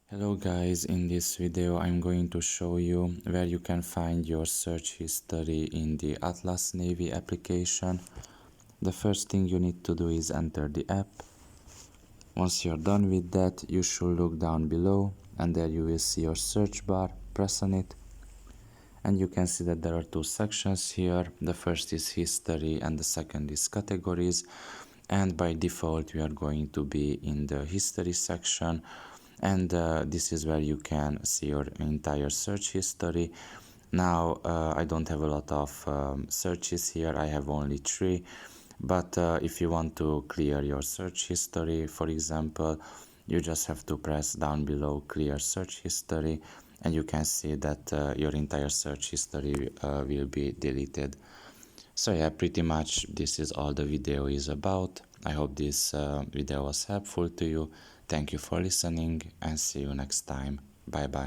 Hello guys, in this video I'm going to show you where you can find your search history in the AtlasNavi application. The first thing you need to do is enter the app. Once you're done with that, you should look down below and there you will see your search bar. Press on it and you can see that there are two sections here. The first is history and the second is categories, and by default we are going to be in the history section, and this is where you can see your entire search history. Now I don't have a lot of searches here, I have only 3, but if you want to clear your search history, for example, you just have to press down below clear search history and you can see that your entire search history will be deleted. So yeah, pretty much this is all the video is about. I hope this video was helpful to you. Thank you for listening and see you next time. Bye bye.